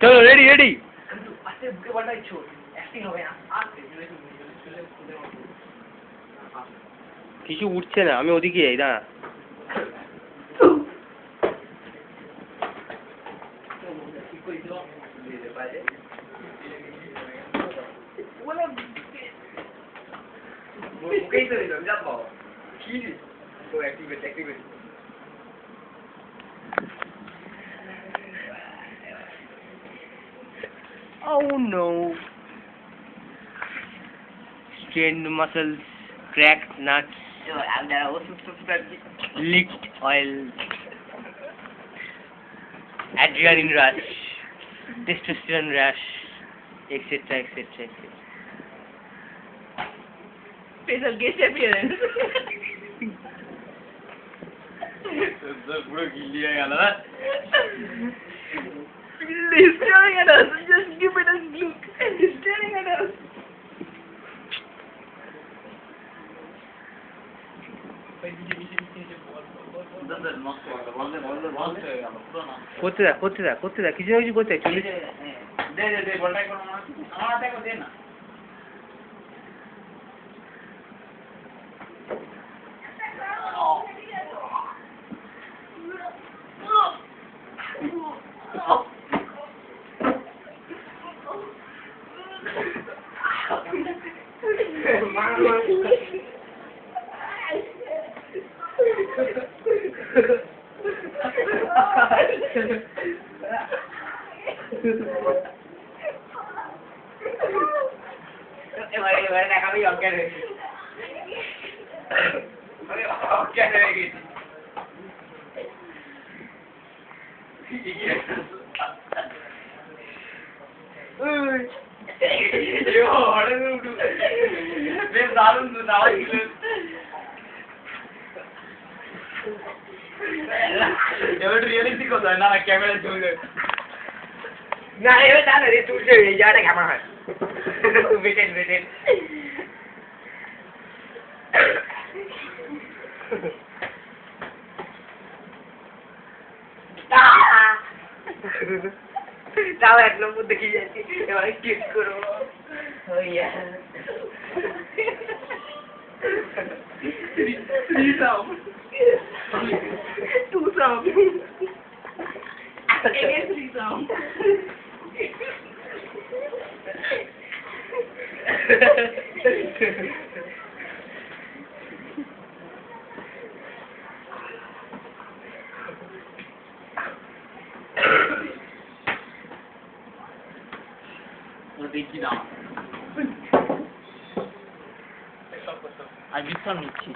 চলো ready ready কিছু উঠছে না আমি ওদিকে যাই দাঁড়া Oh no. Strained muscles, cracked nuts, leaked oil, adrenaline rush, testosterone rush, etc. etc. etc. Special guest appearance. He's staring at us. Just give it a look. He's staring at us. করতে দা কিছু না কিছু করতে চল্লিশ এবারে দেখাবি অজ্ঞান হয়ে গেছে অজ্ঞান হয়ে গেছে বেশ দারুণ তো দাওয়া ছিল এবার রিয়েলিস্টিক কথা না ক্যামেরা চলবে না এবার জানো রে তুলছে এই জায়গাটা কেমন হয় বেটেন তাও এক নম্বর দেখি যাচ্ছি এবার কিস করবো two sound. Again 3 sound. দেখি না আর বিশ্রাম নিচ্ছি